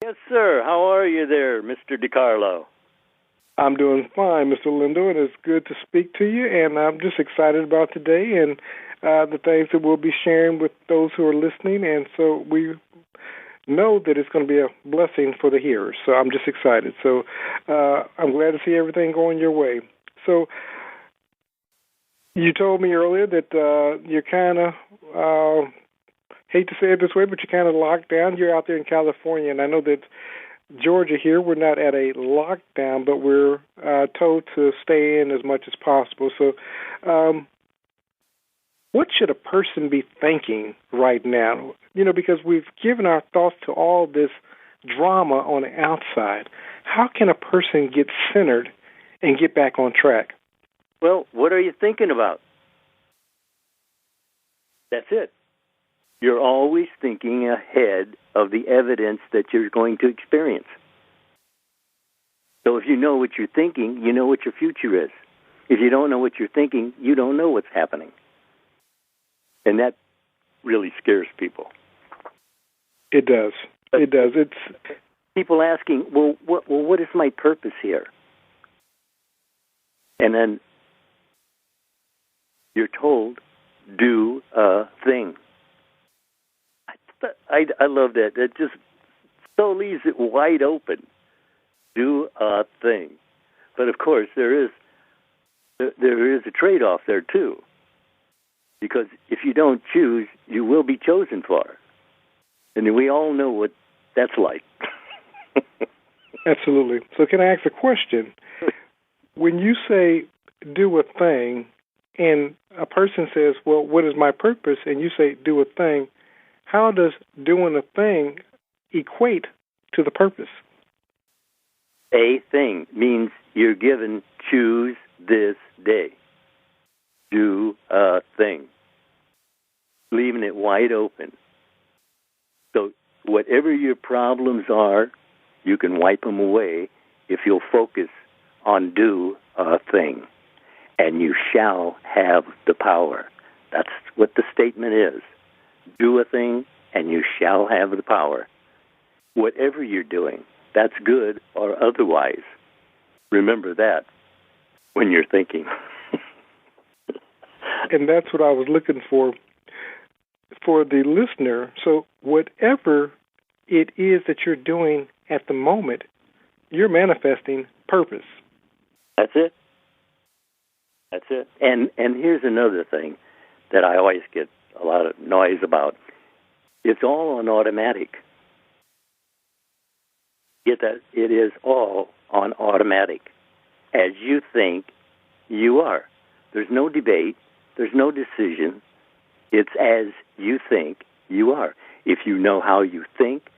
Yes, sir. How are you there, Mr. DeCarlo? I'm doing fine, Mr. Lindell, and it's good to speak to you, and I'm just excited about today and the things that we'll be sharing with those who are listening, and so we know that it's going to be a blessing for the hearers, so I'm just excited. So I'm glad to see everything going your way. So you told me earlier that you're kind of, hate to say it this way, but you're kind of locked down. You're out there in California, and I know that Georgia here, we're not at a lockdown, but we're told to stay in as much as possible. So what should a person be thinking right now? You know, because we've given our thoughts to all this drama on the outside. How can a person get centered and get back on track? Well, what are you thinking about? That's it. You're always thinking ahead of the evidence that you're going to experience. So if you know what you're thinking, you know what your future is. If you don't know what you're thinking, you don't know what's happening. And that really scares people. It does. It does. It's people asking, well, what is my purpose here? And then you're told, do a thing. I love that. It just so leaves it wide open. Do a thing. But of course, there is a trade-off there too. Because if you don't choose, you will be chosen for. And we all know what that's like. Absolutely. So can I ask a question? When you say do a thing, and a person says, well, what is my purpose? And you say do a thing, how does doing a thing equate to the purpose? A thing means you're given choose this day. Do a thing. Leaving it wide open. So whatever your problems are, you can wipe them away if you'll focus on do a thing. And you shall have the power. That's what the statement is. Do a thing, and you shall have the power. Whatever you're doing, that's good or otherwise. Remember that when you're thinking. And that's what I was looking for the listener. So whatever it is that you're doing at the moment, you're manifesting purpose. That's it. That's it. And here's another thing that I always get a lot of noise about. It's all on automatic. Get that? It is all on automatic. As you think, you are. There's no debate. There's no decision. It's as you think, you are. If you know how you think,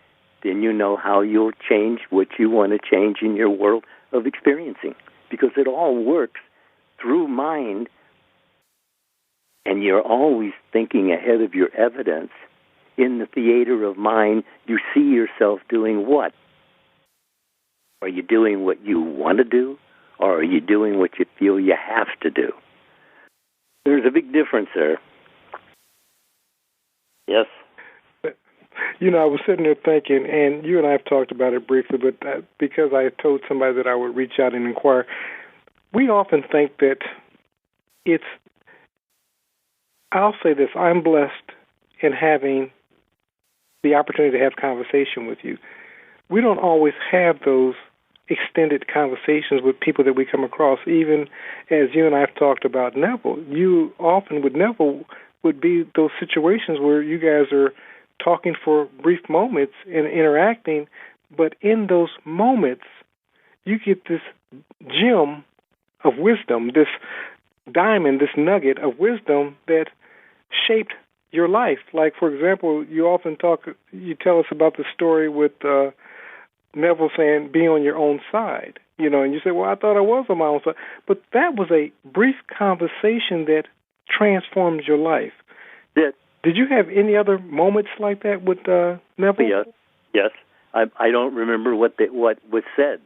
then you know how you'll change what you want to change in your world of experiencing. Because it all works through mind, and you're always thinking ahead of your evidence. In the theater of mind, you see yourself doing what? Are you doing what you want to do, or are you doing what you feel you have to do? There's a big difference there. Yes? You know, I was sitting there thinking, and you and I have talked about it briefly, but because I had told somebody that I would reach out and inquire, we often think that I'll say this, I'm blessed in having the opportunity to have conversation with you. We don't always have those extended conversations with people that we come across, even as you and I have talked about Neville. You often with Neville would be those situations where you guys are talking for brief moments and interacting, but in those moments, you get this gem of wisdom, this diamond, this nugget of wisdom that shaped your life. Like, for example, you tell us about the story with Neville saying, be on your own side, you know, and you say, well, I thought I was on my own side. But that was a brief conversation that transformed your life. Did you have any other moments like that with Neville? Yes. I don't remember what was said.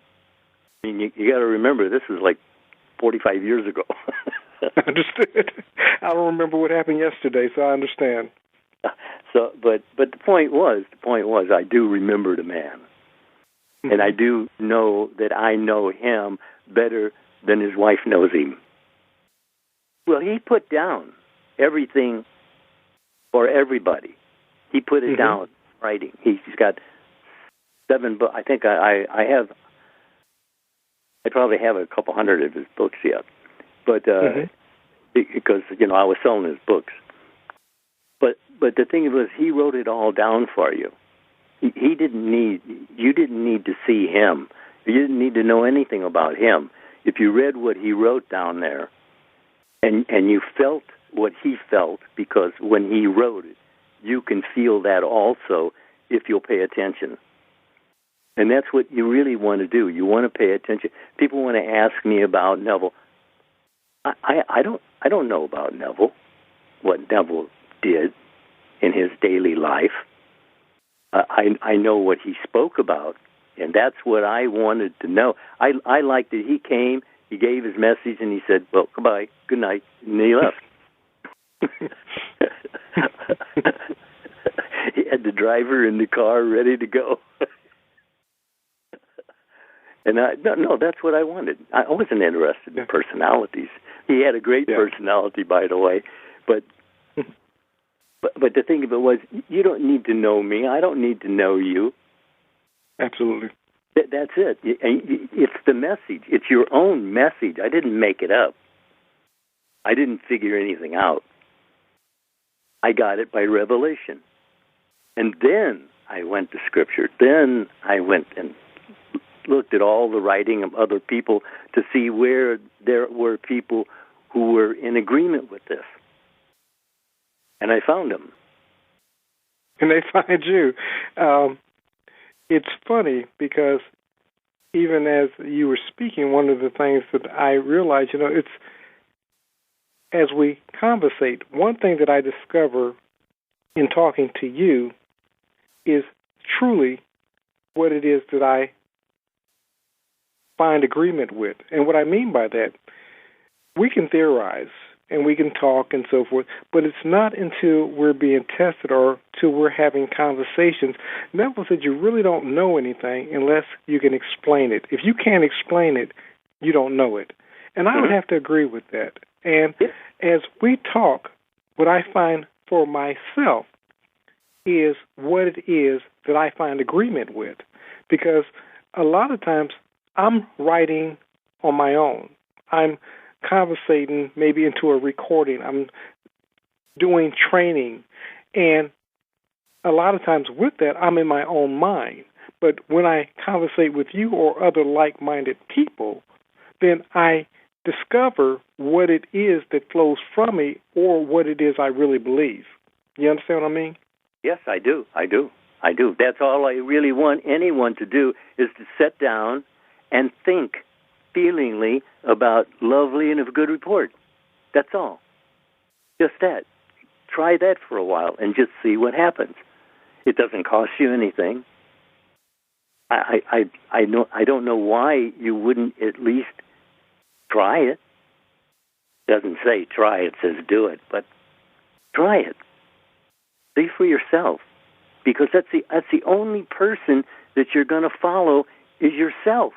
I mean, you got to remember, this was like 45 years ago. I understood. I don't remember what happened yesterday, so I understand. So, but the point was, I do remember the man. Mm-hmm. And I do know that I know him better than his wife knows him. Well, he put down everything for everybody. He put it down in writing. He's got 7 books. I think I probably have a couple hundred of his books yet. But because, I was selling his books. But the thing was, he wrote it all down for you. You didn't need to see him. You didn't need to know anything about him. If you read what he wrote down there, and you felt what he felt, because when he wrote it, you can feel that also if you'll pay attention. And that's what you really want to do. You want to pay attention. People want to ask me about Neville. I don't know about Neville, what Neville did in his daily life. I know what he spoke about, and that's what I wanted to know. I liked that he came, he gave his message, and he said, well, goodbye, good night, and he left. He had the driver in the car ready to go. And no, that's what I wanted. I wasn't interested in personalities. He had a great personality, by the way, but the thing of it was, you don't need to know me. I don't need to know you. Absolutely. That's it. It's the message. It's your own message. I didn't make it up. I didn't figure anything out. I got it by revelation. And then I went to Scripture. Then I went and looked at all the writing of other people to see where there were people who were in agreement with this. And I found them. And they find you. It's funny because even as you were speaking, one of the things that I realized, it's as we conversate, one thing that I discover in talking to you is truly what it is that I find agreement with. And what I mean by that, we can theorize and we can talk and so forth, but it's not until we're being tested or till we're having conversations. Neville said you really don't know anything unless you can explain it. If you can't explain it, you don't know it. And I would have to agree with that. And as we talk, what I find for myself is what it is that I find agreement with. Because a lot of times I'm writing on my own. I'm conversating maybe into a recording. I'm doing training. And a lot of times with that, I'm in my own mind. But when I conversate with you or other like-minded people, then I discover what it is that flows from me or what it is I really believe. You understand what I mean? Yes, I do. That's all I really want anyone to do, is to sit down and think feelingly about lovely and of good report. That's all. Just that. Try that for a while and just see what happens. It doesn't cost you anything. I don't know why you wouldn't at least try it. It doesn't say try, it says do it, but try it. See for yourself, because that's the only person that you're going to follow is yourself.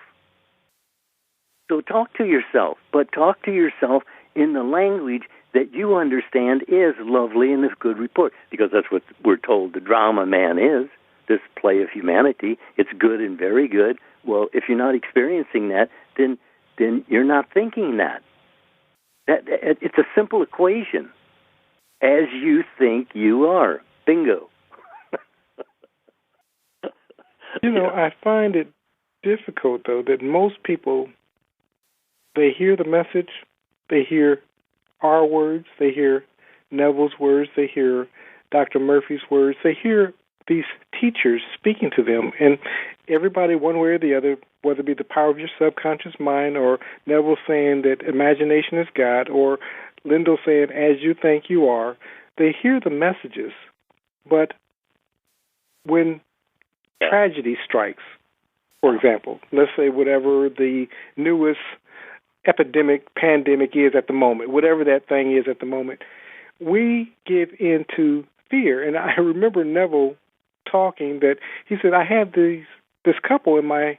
So talk to yourself, but talk to yourself in the language that you understand is lovely and of good report, because that's what we're told the drama man is, this play of humanity. It's good and very good. Well, if you're not experiencing that, then you're not thinking that. It's a simple equation. As you think you are. Bingo. I find it difficult, though, that most people, they hear the message, they hear our words, they hear Neville's words, they hear Dr. Murphy's words, they hear these teachers speaking to them, and everybody, one way or the other, whether it be the power of your subconscious mind, or Neville saying that imagination is God, or Lindell saying, as you think you are, they hear the messages. But when tragedy strikes, for example, let's say whatever the newest pandemic is at the moment, whatever that thing is at the moment, we give into fear. And I remember Neville talking that he said, I have these this couple in my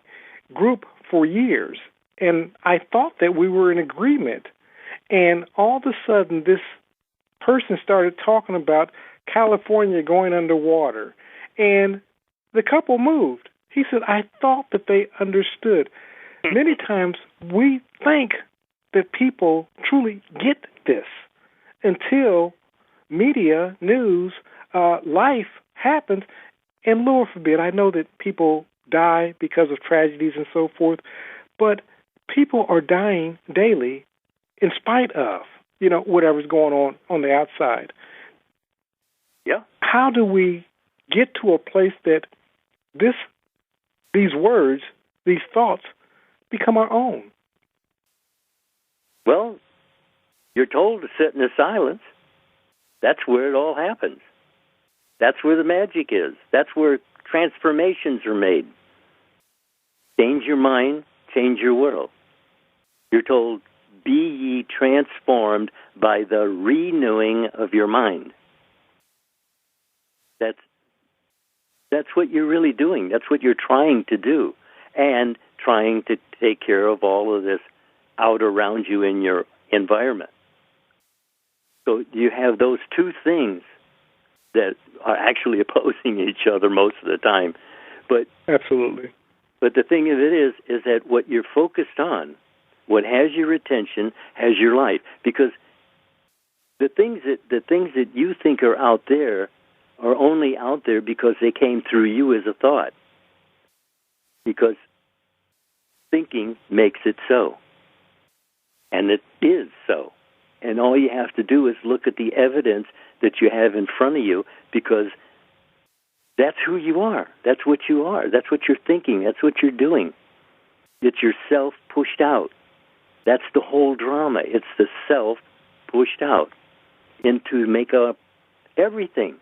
group for years, and I thought that we were in agreement. And all of a sudden, this person started talking about California going underwater, and the couple moved. He said, I thought that they understood. Many times we think that people truly get this until media, news, life happens. And Lord forbid, I know that people die because of tragedies and so forth, but people are dying daily in spite of, whatever's going on the outside. Yeah. How do we get to a place that these words, these thoughts, become our own? Well, you're told to sit in the silence. That's where it all happens. That's where the magic is. That's where transformations are made. Change your mind, change your world. You're told, be ye transformed by the renewing of your mind. That's what you're really doing. That's what you're trying to do. And trying to take care of all of this out around you in your environment. So you have those two things that are actually opposing each other most of the time. But absolutely. But the thing of it is that what you're focused on, what has your attention, has your life. Because the things that you think are out there are only out there because they came through you as a thought. Because thinking makes it so. And it is so. And all you have to do is look at the evidence that you have in front of you, because that's who you are. That's what you are. That's what you're thinking. That's what you're doing. It's yourself pushed out. That's the whole drama. It's the self pushed out into make up everything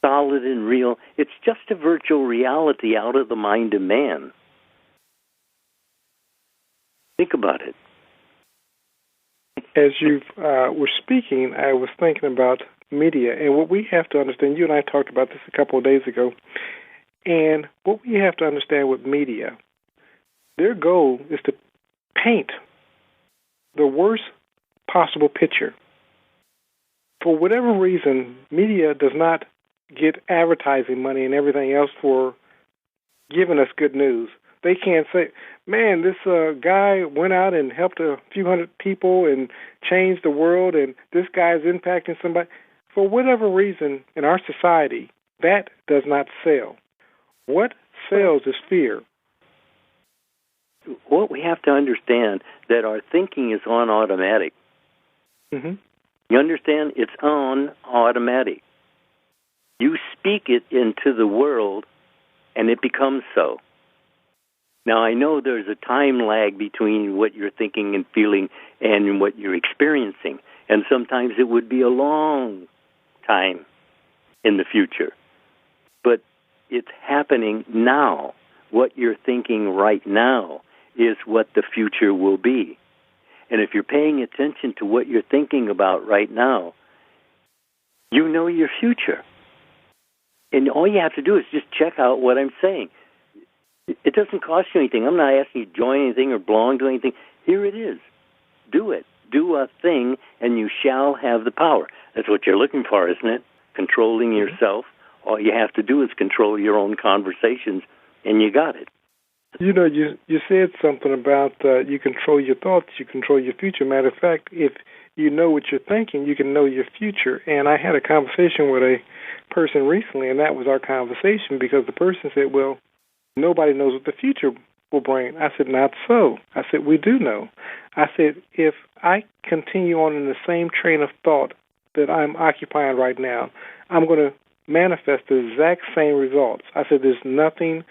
solid and real. It's just a virtual reality out of the mind of man. Think about it. As you were speaking, I was thinking about media, and what we have to understand, you and I talked about this a couple of days ago, and what we have to understand with media, their goal is to paint the worst possible picture. For whatever reason, media does not get advertising money and everything else for giving us good news. They can't say, man, this guy went out and helped a few hundred people and changed the world, and this guy's impacting somebody. For whatever reason, in our society, that does not sell. What sells is fear. What we have to understand that our thinking is on automatic. Mm-hmm. You understand? It's on automatic. You speak it into the world, and it becomes so. Now, I know there's a time lag between what you're thinking and feeling and what you're experiencing, and sometimes it would be a long time in the future. But it's happening now. What you're thinking right now is what the future will be. And if you're paying attention to what you're thinking about right now, you know your future. And all you have to do is just check out what I'm saying. It doesn't cost you anything. I'm not asking you to join anything or belong to anything. Here it is. Do it. Do a thing, and you shall have the power. That's what you're looking for, isn't it? Controlling yourself. All you have to do is control your own conversations, and you got it. You know, you said something about you control your thoughts, you control your future. Matter of fact, if you know what you're thinking, you can know your future. And I had a conversation with a person recently, and that was our conversation, because the person said, well, nobody knows what the future will bring. I said, not so. I said, we do know. I said, if I continue on in the same train of thought that I'm occupying right now, I'm going to manifest the exact same results. I said, there's nothing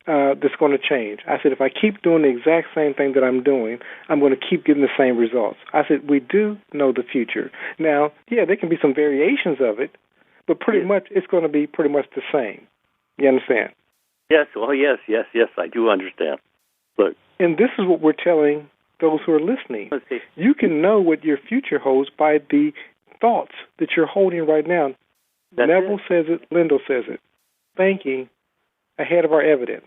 that's going to change. I said, if I keep doing the exact same thing that I'm doing, I'm going to keep getting the same results. I said, we do know the future. Now, yeah, there can be some variations of it, but pretty much it's going to be pretty much the same. You understand? Yes, well, yes, I do understand. Look. And this is what we're telling those who are listening. You can know what your future holds by the thoughts that you're holding right now. Neville says it, Lindell says it. Thinking ahead of our evidence.